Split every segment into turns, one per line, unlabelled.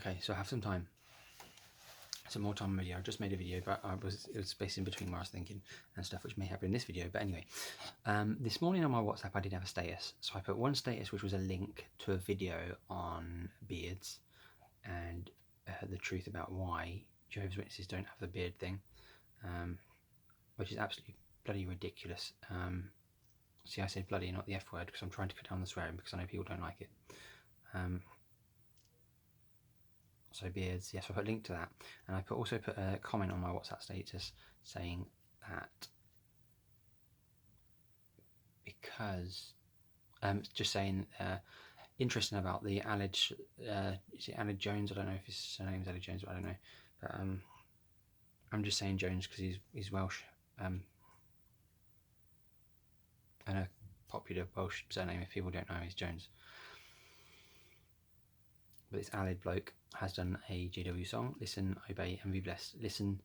Okay, so I have some time. Some more time on video. I just made a video, but it was spaced in between where I was thinking and stuff, which may happen in this video. But anyway, this morning on my WhatsApp, I did have a status. So I put one status, which was a link to a video on beards and the truth about why Jehovah's Witnesses don't have the beard thing, which is absolutely bloody ridiculous. See, I said bloody, not the F word, because I'm trying to cut down the swearing because I know people don't like it. So beards, yes, I put a link to that, and I also put a comment on my WhatsApp status saying that because just saying interesting about the Aled, is it Aled Jones? I don't know if his surname's Aled Jones, but I don't know. But I'm just saying Jones because he's Welsh, and a popular Welsh surname, if people don't know, is Jones. But this Aled bloke has done a JW song, Listen, Obey and Be Blessed. Listen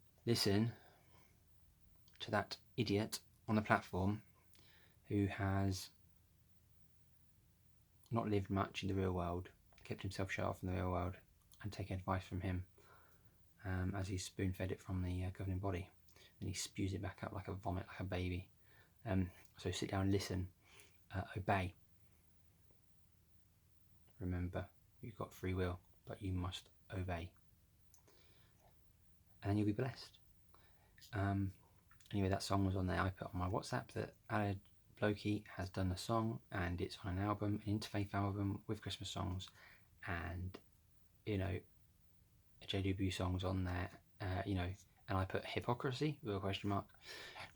to that idiot on the platform who has not lived much in the real world, kept himself shut off from the real world, and take advice from him as he spoon-fed it from the governing body. And he spews it back up like a vomit, like a baby. So sit down, listen, obey. Remember, you've got free will, but you must obey. And then you'll be blessed. Anyway, that song was on there. I put on my WhatsApp that Aled Blokey has done a song, and it's on an album, an interfaith album with Christmas songs, and you know, JW songs on there, you know, and I put hypocrisy with a question mark.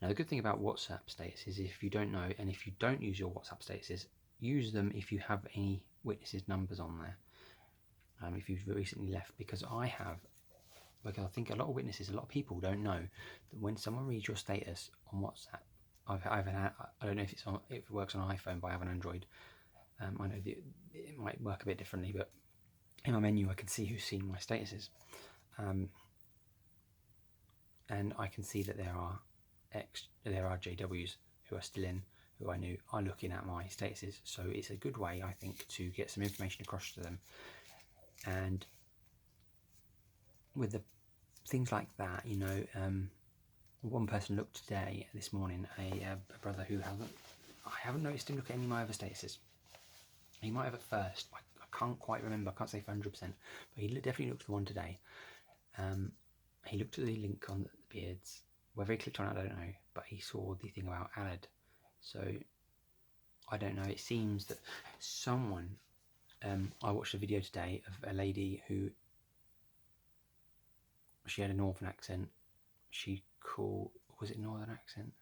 Now the good thing about WhatsApp statuses is if you don't know, and if you don't use your WhatsApp statuses, use them if you have any witnesses numbers on there. If you've recently left, because I have. Because I think a lot of witnesses, a lot of people don't know that when someone reads your status on WhatsApp, I don't know if if it works on an iPhone, but I have an Android. I know that it might work a bit differently, but in my menu I can see who's seen my statuses, and I can see that there are JWs who are still in, who I knew are looking at my statuses. So it's a good way, I think, to get some information across to them. And with the things like that, you know, one person looked this morning, a brother who I haven't noticed him look at any of my other statuses. He might have at first, I can't quite remember, I can't say for 100%, but he definitely looked at the one today. He looked at the link on the beards. Whether he clicked on it, I don't know, but he saw the thing about Aled. So I don't know, it seems that someone, I watched a video today of a lady who, she had a northern accent. She called, was it northern accent?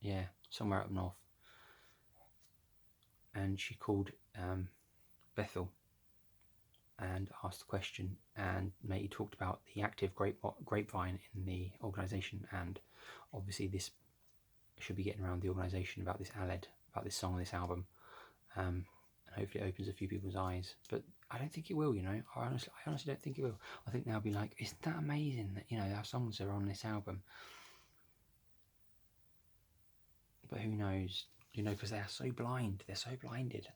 Yeah, somewhere up north. And she called Bethel and asked the question, and he talked about the active grapevine in the organisation, and obviously this should be getting around the organisation about this Aled, about this song, this album, and hopefully it opens a few people's eyes. But I don't think it will, you know. I honestly don't think it will. I think they'll be like, isn't that amazing that, you know, our songs are on this album? But who knows, you know, because they are so blind. They're so blinded.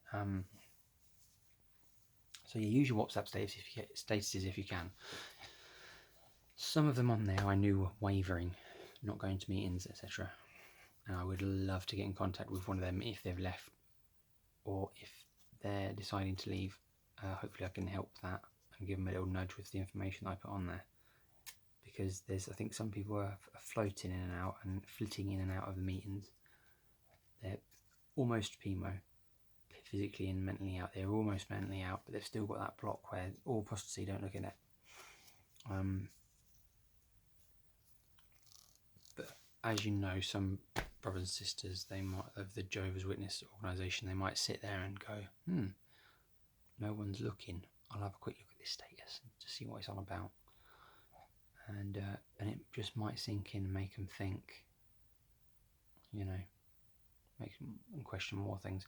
So you use your WhatsApp statuses if you can. Some of them on there I knew were wavering, not going to meetings, etc. And I would love to get in contact with one of them if they've left, or if they're deciding to leave. Hopefully I can help that and give them a little nudge with the information I put on there. Because I think some people are floating in and out and flitting in and out of the meetings. They're almost PMO, physically and mentally out. They're almost mentally out, but they've still got that block where all apostasy, don't look at it. But as you know, some brothers and sisters, they might, of the Jehovah's Witness organisation, they might sit there and go, no one's looking. I'll have a quick look at this status to see what it's on about. And it just might sink in and make them think, you know, make them question more things.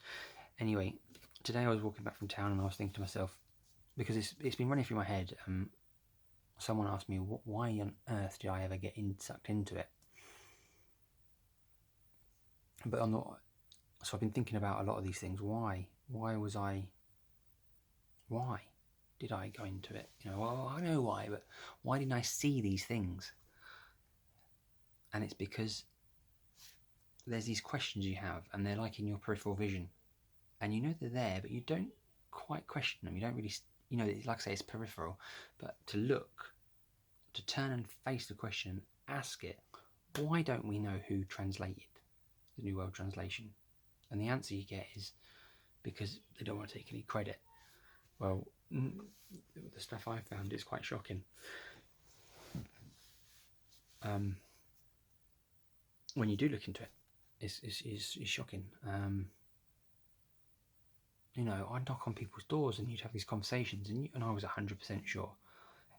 Anyway, today I was walking back from town and I was thinking to myself, because it's been running through my head, someone asked me, why on earth did I ever get sucked into it? But I'm not, so I've been thinking about a lot of these things. Why did I go into it? You know, well, I know why, but why didn't I see these things? And it's because there's these questions you have, and they're like in your peripheral vision, and you know they're there, but you don't quite question them. You don't really, you know, like I say, it's peripheral. But to look, to turn and face the question, ask it. Why don't we know who translated the New World Translation? And the answer you get is because they don't want to take any credit. Well, the stuff I found is quite shocking. When you do look into it, it's shocking. You know, I'd knock on people's doors and you'd have these conversations, and I was 100% sure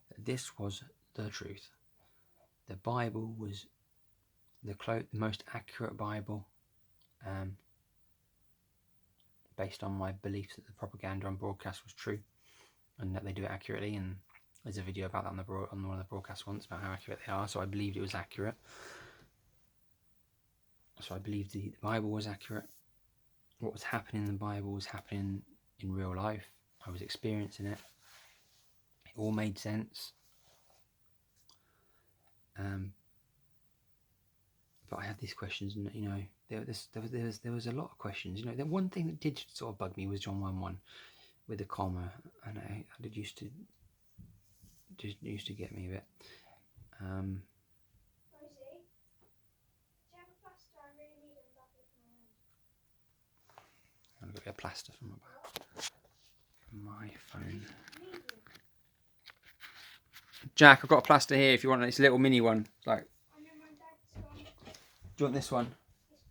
that this was the truth. The Bible was the most accurate Bible, based on my beliefs that the propaganda on broadcast was true and that they do it accurately. And there's a video about that on one of the broadcasts once about how accurate they are. So I believed it was accurate. So I believed the Bible was accurate. What was happening in the Bible was happening in real life. I was experiencing it. It all made sense. But I had these questions, and you know, there was a lot of questions. You know, the one thing that did sort of bug me was John 1:1 with the comma, and I did used to get me a bit.
Rosie, do you have a plaster? I really need it back of my hand.
I've got a bit of plaster from my phone. Jack, I've got a plaster here if you want. It's a little mini one. It's like,
I know my dad's one.
do you want this one?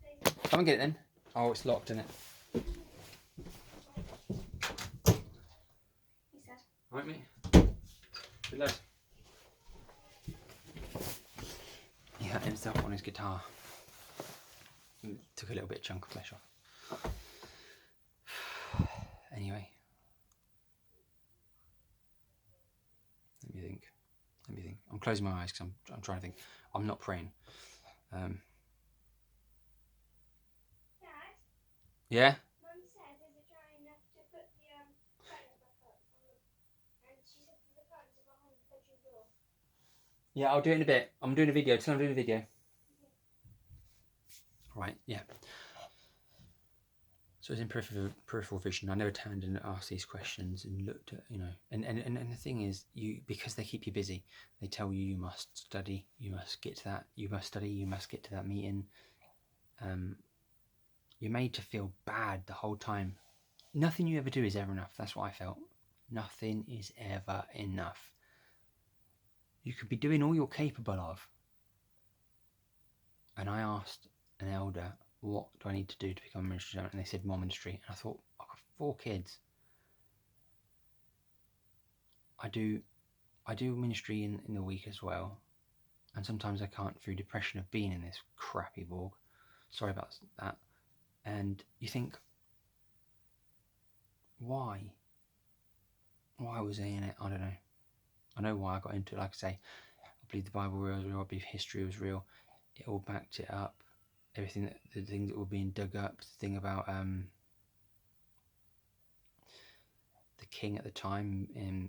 Yes, please.
Come and get it then. Oh, it's locked in it.
He said.
Right, mate. Good lad. He hurt himself on his guitar. Took a little bit of chunk of flesh off. Anyway. Let me think. I'm closing my eyes because I'm trying to think. I'm not praying.
Dad?
Yeah?
Mum said, is it dry enough to put the curtains back up? And she said that the curtains are behind the bedroom door.
Yeah, I'll do it in a bit. I'm doing a video. Tell them I'm doing a video. Right, yeah. So it's in peripheral vision. I never turned and asked these questions and looked at, you know, and the thing is, because they keep you busy, they tell you you must study, you must get to that, you must study, you must get to that meeting. You're made to feel bad the whole time. Nothing you ever do is ever enough. That's what I felt. Nothing is ever enough. You could be doing all you're capable of. And I asked an elder, what do I need to do to become a ministry? And they said more ministry. And I thought, I've got 4 kids. I do ministry in the week as well. And sometimes I can't through depression of being in this crappy Borg. Sorry about that. And you think, why? Why was I in it? I don't know. I know why I got into it. Like I say, I believe the Bible was real. I believe history was real. It all backed it up. Everything the things that were being dug up. The thing about the king at the time in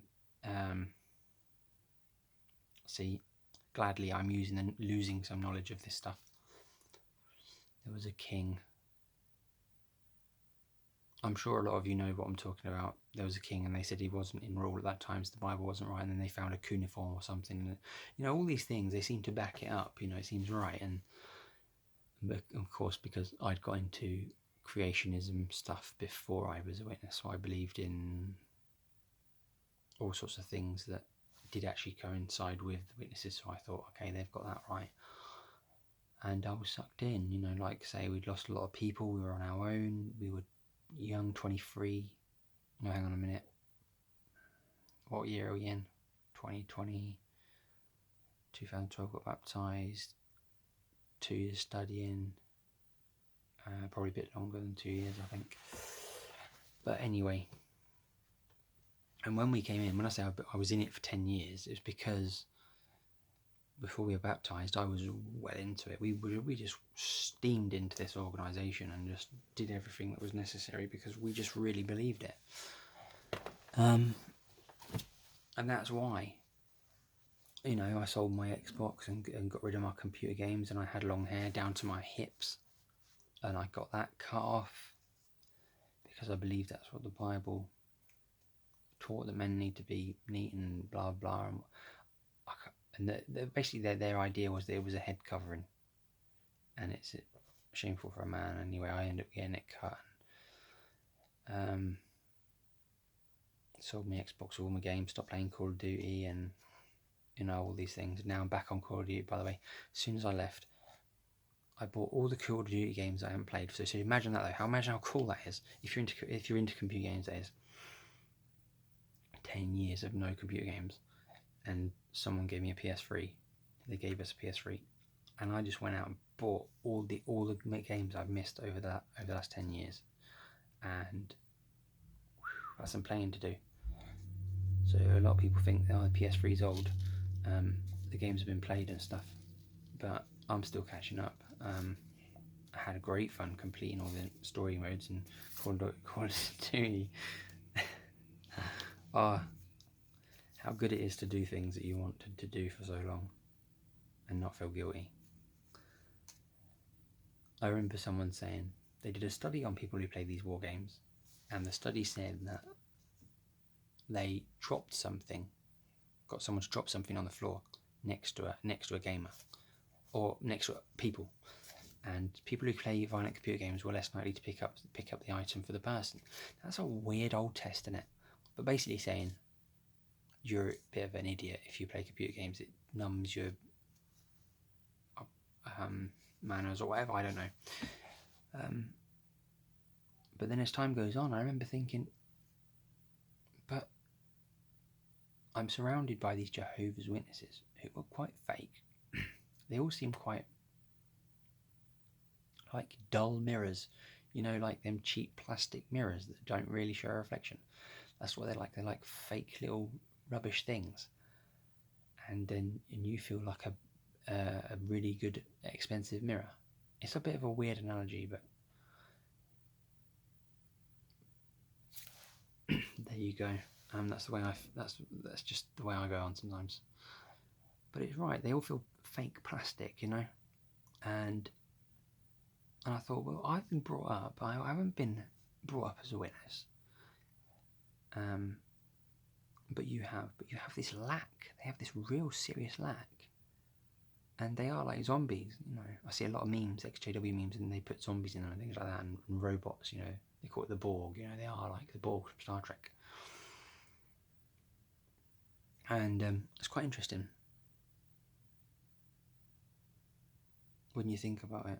see, gladly I'm losing some knowledge of this stuff. There was a king. I'm sure a lot of you know what I'm talking about. There was a king, and they said he wasn't in rule at that time, so the Bible wasn't right. And then they found a cuneiform or something. And, you know, all these things, they seem to back it up. You know, it seems right. And of course, because I'd got into creationism stuff before I was a witness, so I believed in all sorts of things that did actually coincide with the witnesses. So I thought, okay, they've got that right. And I was sucked in. You know, like say, we'd lost a lot of people. We were on our own. We were young, 23. No, hang on a minute. What year are we in? 2020, 2012 got baptised. 2 years studying. Probably a bit longer than 2 years, I think. But anyway. And when we came in, when I say I was in it for 10 years, it was because before we were baptised, I was well into it. We just steamed into this organisation and just did everything that was necessary because we just really believed it. And that's why, I sold my Xbox and got rid of my computer games, and I had long hair down to my hips, and I got that cut off because I believe that's what the Bible taught, that men need to be neat and blah blah. And basically their idea was that it was a head covering, and it's shameful for a man. Anyway, I ended up getting it cut. Sold my Xbox, all my games, stopped playing Call of Duty, and all these things. Now I'm back on Call of Duty, by the way. As soon as I left, I bought all the Call of Duty games I haven't played. So imagine that though. Imagine how cool that is. If you're into computer games, that is 10 years of no computer games, and someone gave me a PS3. They gave us a PS3, and I just went out and bought all the games I've missed over the last 10 years, and that's some playing to do. So a lot of people think, the PS3 is old. The games have been played and stuff, but I'm still catching up. I had great fun completing all the story modes and Call of Duty. How good it is to do things that you wanted to do for so long and not feel guilty. I remember someone saying they did a study on people who play these war games, and the study said that they dropped something, got someone to drop something on the floor next to a gamer, or next to people, and people who play violent computer games were less likely to pick up the item for the person. That's a weird old test, isn't it? But basically saying you're a bit of an idiot if you play computer games. It numbs your manners or whatever, I don't know. But then as time goes on, I remember thinking, but I'm surrounded by these Jehovah's Witnesses who are quite fake. They all seem quite like dull mirrors, like them cheap plastic mirrors that don't really show a reflection. That's what they're like. They're like fake little rubbish things. And you feel like a really good, expensive mirror. It's a bit of a weird analogy, but there you go. That's the way that's just the way I go on sometimes. But it's right. They all feel fake plastic, and I thought, well, I've been brought up. I haven't been brought up as a witness. But you have this lack. They have this real serious lack, and they are like zombies. I see a lot of memes, Exjw memes, and they put zombies in them and things like that, and robots. They call it the Borg. They are like the Borg from Star Trek, and it's quite interesting when you think about it.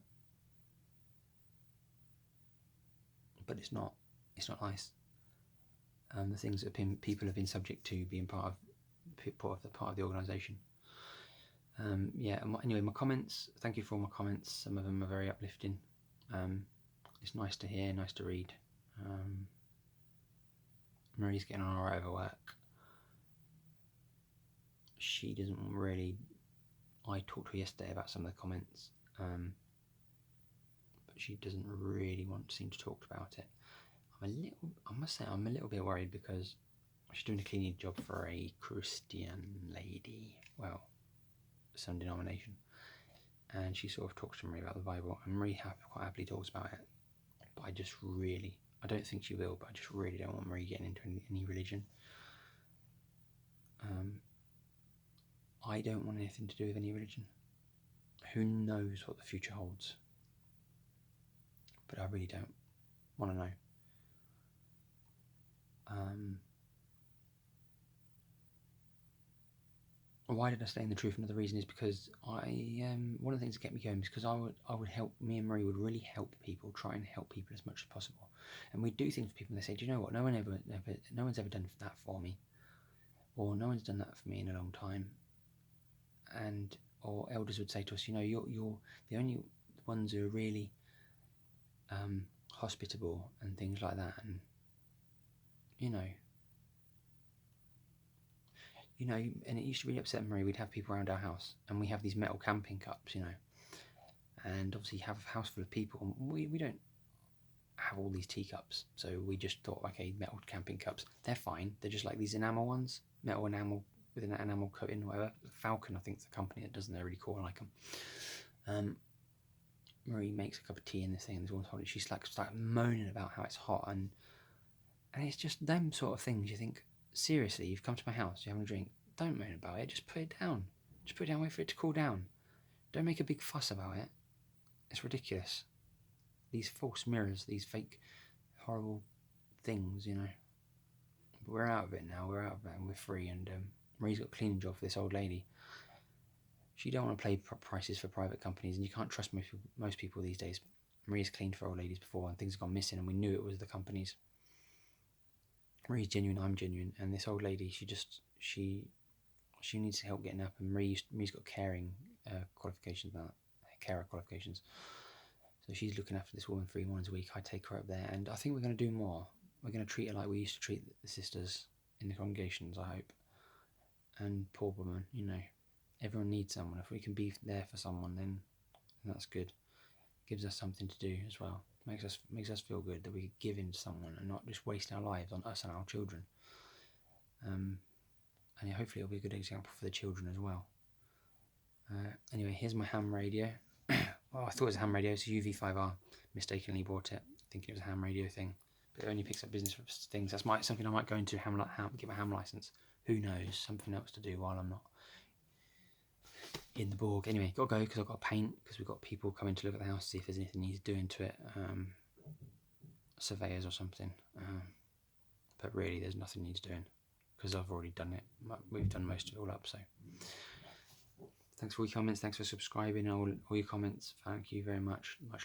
But it's not nice. The things that people have been subject to being part of the organisation. Anyway, my comments. Thank you for all my comments. Some of them are very uplifting. It's nice to hear, nice to read. Marie's getting on alright over work. She doesn't really. I talked to her yesterday about some of the comments, but she doesn't really seem to talk about it. I must say, I'm a little bit worried because she's doing a cleaning job for a Christian lady, well, some denomination, and she sort of talks to Marie about the Bible, and Marie quite happily talks about it, but I don't think she will, but I just really don't want Marie getting into any religion. I don't want anything to do with any religion. Who knows what the future holds? But I really don't want to know. Why did I stay in the truth? Another reason is because one of the things that kept me going is because I would help. Me and Marie would really help people, try and help people as much as possible, and we'd do things for people. And they say, "Do you know what? No one's ever done that for me, or no one's done that for me in a long time." Or elders would say to us, "You're the only ones who are really hospitable," and things like that, and and it used to really upset Marie. We'd have people around our house, and we have these metal camping cups, and obviously you have a house full of people, and we don't have all these teacups, so we just thought, okay, metal camping cups, they're fine. They're just like these enamel ones, metal enamel with an enamel coating, or whatever. Falcon, I think, is the company that does them. They're really cool. I like them. Marie makes a cup of tea in this thing, and she's like moaning about how it's hot, and it's just them sort of things. You think, seriously, you've come to my house, you're having a drink. Don't moan about it. Just put it down. Just put it down. Wait for it to cool down. Don't make a big fuss about it. It's ridiculous. These false mirrors, these fake, horrible things, you know. But we're out of it now. We're out of it, and we're free. And Marie's got a cleaning job for this old lady. She don't want to pay prices for private companies, and you can't trust most people these days. Marie's cleaned for old ladies before, and things have gone missing, and we knew it was the companies. Marie's genuine, I'm genuine, and this old lady, she needs help getting up, and Marie's got caring qualifications, carer qualifications. So she's looking after this woman 3 mornings a week. I take her up there, and I think we're going to do more. We're going to treat her like we used to treat the sisters in the congregations, I hope. And poor woman, you know, everyone needs someone. If we can be there for someone, then that's good. Gives us something to do as well. Makes us feel good that we give in to someone and not just waste our lives on us and our children. And hopefully it'll be a good example for the children as well. Anyway, here's my ham radio. Well, I thought it was a ham radio. It's a UV5R. Mistakenly bought it, thinking it was a ham radio thing. But it only picks up business things. That's something I might go into, get my ham license. Who knows? Something else to do while I'm not in the Borg. Anyway, got to go because I've got to paint, because we've got people coming to look at the house, see if there's anything he's doing to it. Surveyors or something. But really, there's nothing needs doing because I've already done it. We've done most of it all up, so... Thanks for all your comments, thanks for subscribing, all your comments. Thank you very much. Much